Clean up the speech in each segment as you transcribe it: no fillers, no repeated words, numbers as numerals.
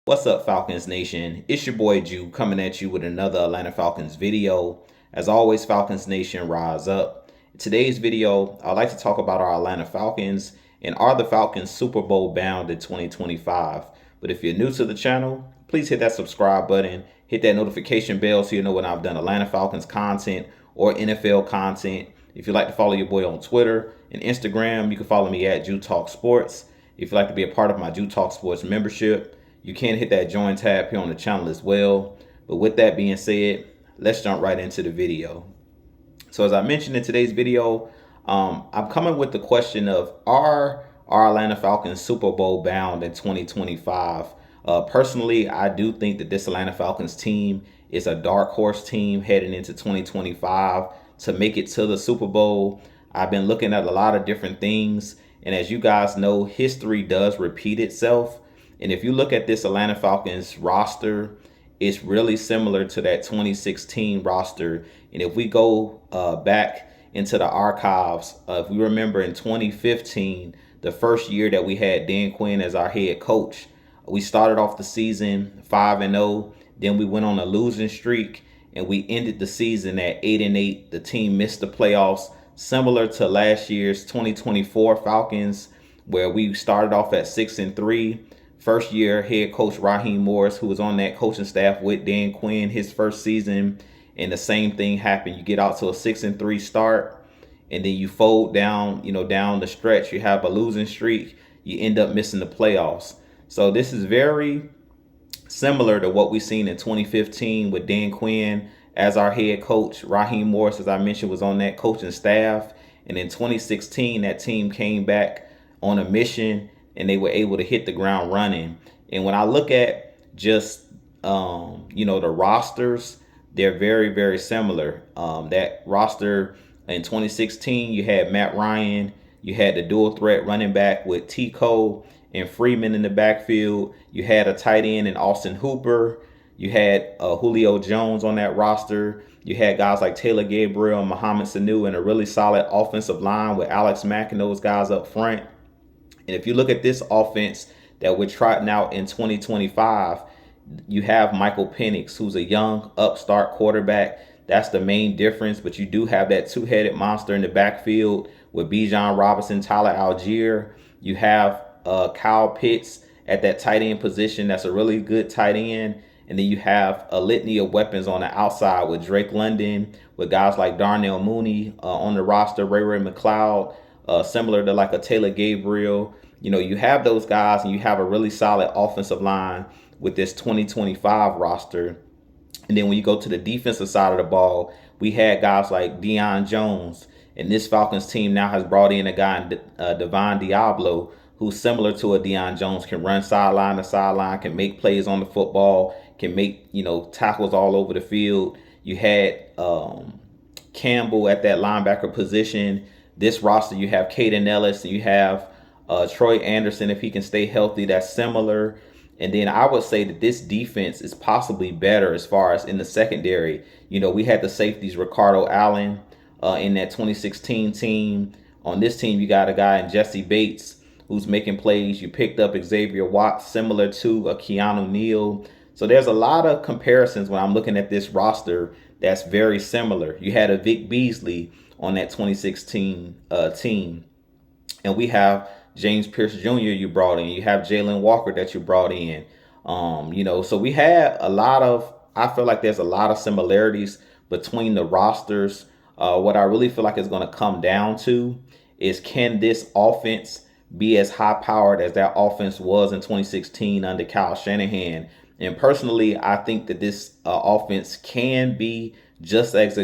What's up, Falcons Nation? It's your boy Jew coming at you with another Atlanta Falcons video. As always, Falcons Nation, rise up. In today's video, I'd like to talk about our Atlanta Falcons and are the Falcons Super Bowl bound in 2025. But if you're new to the channel, please hit that subscribe button, hit that notification bell so you know when I've done Atlanta Falcons content or NFL content. If you'd like to follow your boy on Twitter and Instagram, you can follow me at Jew Talk Sports. If you'd like to be a part of my Jew Talk Sports membership, you can hit that join tab here on the channel as well. But with that being said, let's jump right into the video. So as I mentioned in today's video, I'm coming with the question of are our Atlanta Falcons Super Bowl bound in 2025? Personally, I do think that this Atlanta Falcons team is a dark horse team heading into 2025 to make it to the Super Bowl. I've been looking at a lot of different things, and as you guys know, history does repeat itself. And if you look at this Atlanta Falcons roster, it's really similar to that 2016 roster. And if we go back into the archives, if we remember in 2015, the first year that we had Dan Quinn as our head coach, we started off the season 5-0. Then we went on a losing streak and we ended the season at 8-8. The team missed the playoffs, similar to last year's 2024 Falcons, where we started off at 6-3. First year head coach Raheem Morris, who was on that coaching staff with Dan Quinn his first season, and the same thing happened. You get out to a 6-3 start, and then you fold down, down the stretch. You have a losing streak. You end up missing the playoffs. So this is very similar to what we seen in 2015 with Dan Quinn as our head coach. Raheem Morris, as I mentioned, was on that coaching staff, and in 2016, that team came back on a mission and they were able to hit the ground running. And when I look at just, the rosters, they're very, very similar. That roster in 2016, you had Matt Ryan, you had the dual threat running back with Tico and Freeman in the backfield. You had a tight end in Austin Hooper. You had Julio Jones on that roster. You had guys like Taylor Gabriel and Mohamed Sanu and a really solid offensive line with Alex Mack and those guys up front. And if you look at this offense that we're trotting out in 2025, you have Michael Penix, who's a young upstart quarterback. That's the main difference. But you do have that two-headed monster in the backfield with Bijan Robinson, Tyler Algier. You have Kyle Pitts at that tight end position. That's a really good tight end. And then you have a litany of weapons on the outside with Drake London, with guys like Darnell Mooney on the roster, Ray McLeod. Similar to like a Taylor Gabriel. You have those guys and you have a really solid offensive line with this 2025 roster. And then when you go to the defensive side of the ball, we had guys like Deion Jones. And this Falcons team now has brought in a guy, Devon Diablo, who's similar to a Deion Jones, can run sideline to sideline, can make plays on the football, can make, tackles all over the field. You had Campbell at that linebacker position. This roster, you have Caden Ellis and you have Troy Anderson, if he can stay healthy, that's similar. And then I would say that this defense is possibly better as far as in the secondary. We had the safeties, Ricardo Allen in that 2016 team. On this team, you got a guy in Jesse Bates who's making plays. You picked up Xavier Watts, similar to a Keanu Neal. So there's a lot of comparisons when I'm looking at this roster that's very similar. You had a Vic Beasley on that 2016 team. And we have James Pierce Jr. you brought in. You have Jalen Walker that you brought in. So we had I feel like there's a lot of similarities between the rosters. What I really feel like is going to come down to is, can this offense be as high powered as that offense was in 2016 under Kyle Shanahan? And personally, I think that this offense can be just as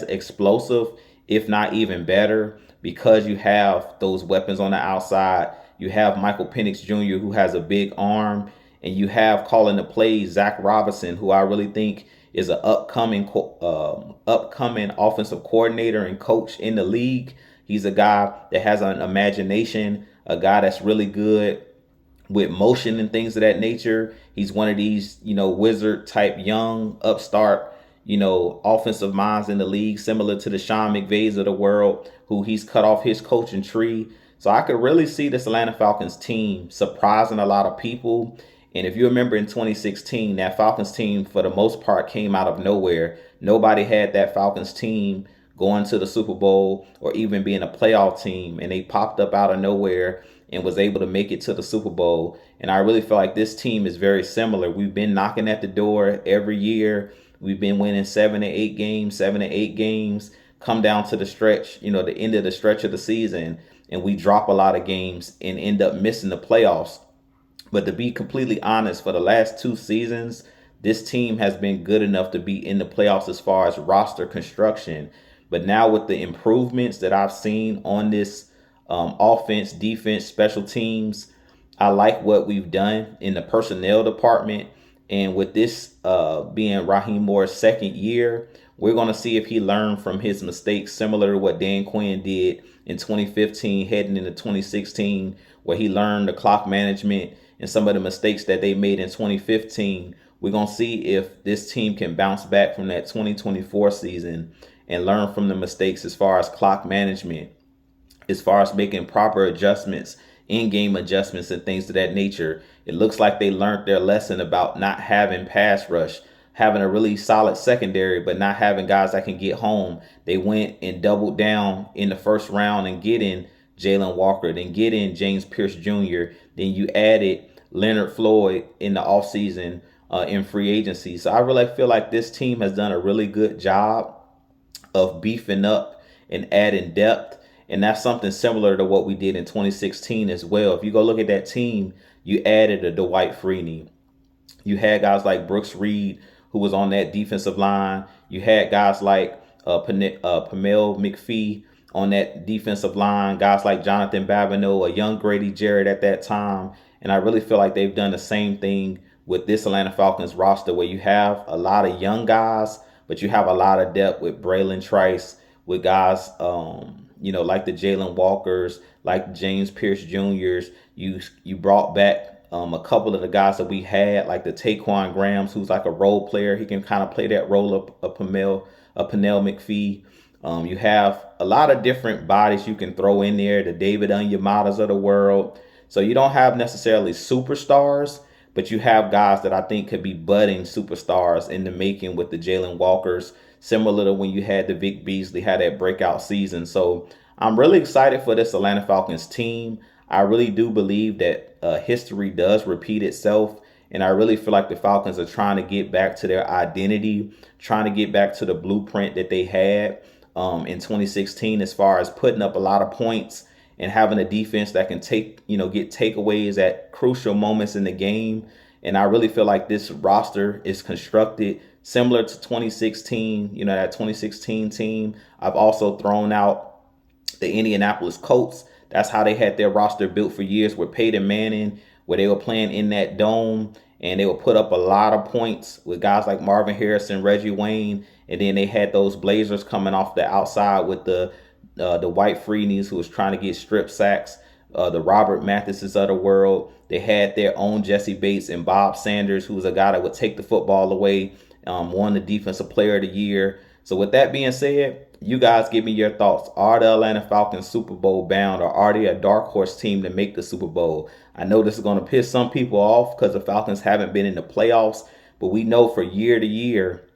explosive, if not even better, because you have those weapons on the outside. You have Michael Penix Jr., who has a big arm, and you have calling the plays Zach Robinson, who I really think is an upcoming offensive coordinator and coach in the league. He's a guy that has an imagination, a guy that's really good with motion and things of that nature. He's one of these, wizard type young upstart offensive minds in the league, similar to the Sean McVays of the world, who he's cut off his coaching tree. So I could really see this Atlanta Falcons team surprising a lot of people And if you remember in 2016, that Falcons team, for the most part, came out of nowhere. Nobody had that Falcons team going to the Super Bowl or even being a playoff team. And they popped up out of nowhere and was able to make it to the Super Bowl. And I really feel like this team is very similar. We've been knocking at the door every year. We've been winning 7 to 8 games. Come down to the stretch, the end of the stretch of the season, and we drop a lot of games and end up missing the playoffs. But to be completely honest, for the last 2 seasons, this team has been good enough to be in the playoffs as far as roster construction. But now with the improvements that I've seen on this offense, defense, special teams, I like what we've done in the personnel department. And with this being Raheem Moore's second year, we're going to see if he learned from his mistakes, similar to what Dan Quinn did in 2015, heading into 2016, where he learned the clock management and some of the mistakes that they made in 2015. We're going to see if this team can bounce back from that 2024 season and learn from the mistakes as far as clock management, as far as making proper adjustments, in-game adjustments and things of that nature. It looks like they learned their lesson about not having pass rush, having a really solid secondary, but not having guys that can get home. They went and doubled down in the first round and getting Jalen Walker, then getting James Pierce Jr., then you added Leonard Floyd in the offseason in free agency. So I really feel like this team has done a really good job of beefing up and adding depth. And that's something similar to what we did in 2016 as well. If you go look at that team, you added a Dwight Freeney. You had guys like Brooks Reed, who was on that defensive line. You had guys like Pamel McPhee on that defensive line, guys like Jonathan Babineau, a young Grady Jarrett at that time. And I really feel like they've done the same thing with this Atlanta Falcons roster, where you have a lot of young guys, but you have a lot of depth with Braylon Trice, with guys like the Jalen Walkers, like James Pierce Jr.'s. You brought back a couple of the guys that we had, like the Taquan Grahams, who's like a role player. He can kind of play that role of Pernell McPhee. You have a lot of different bodies you can throw in there, the David Onyematas of the world. So you don't have necessarily superstars, but you have guys that I think could be budding superstars in the making with the Jalen Walkers, similar to when you had the Vic Beasley had that breakout season. So I'm really excited for this Atlanta Falcons team. I really do believe that history does repeat itself. And I really feel like the Falcons are trying to get back to their identity, trying to get back to the blueprint that they had in 2016, as far as putting up a lot of points and having a defense that can get takeaways at crucial moments in the game. And I really feel like this roster is constructed similar to 2016, that 2016 team. I've also thrown out the Indianapolis Colts. That's how they had their roster built for years with Peyton Manning, where they were playing in that dome and they would put up a lot of points with guys like Marvin Harrison, Reggie Wayne. And then they had those Blazers coming off the outside with the Dwight Freeneys, who was trying to get strip sacks, the Robert Mathises of the world. They had their own Jesse Bates and Bob Sanders, who was a guy that would take the football away, won the Defensive Player of the Year. So with that being said, you guys give me your thoughts. Are the Atlanta Falcons Super Bowl bound, or are they a dark horse team to make the Super Bowl? I know this is going to piss some people off because the Falcons haven't been in the playoffs, but we know for year to year,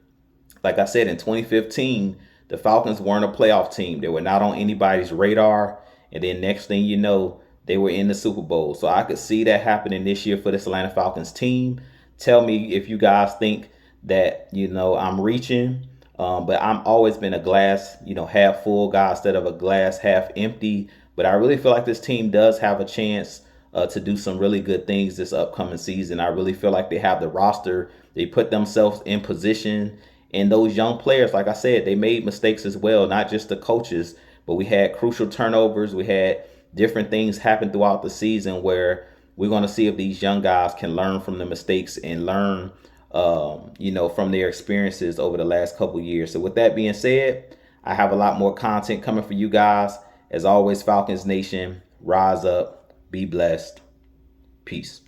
like I said, in 2015, the Falcons weren't a playoff team. They were not on anybody's radar. And then next thing you know, they were in the Super Bowl. So I could see that happening this year for this Atlanta Falcons team. Tell me if you guys think that, I'm reaching. But I'm always been a glass, half full guy instead of a glass half empty. But I really feel like this team does have a chance to do some really good things this upcoming season. I really feel like they have the roster. They put themselves in position. And those young players, like I said, they made mistakes as well, not just the coaches, but we had crucial turnovers. We had different things happen throughout the season where we're going to see if these young guys can learn from the mistakes and learn from their experiences over the last couple of years. So with that being said, I have a lot more content coming for you guys. As always, Falcons Nation, rise up, be blessed. Peace.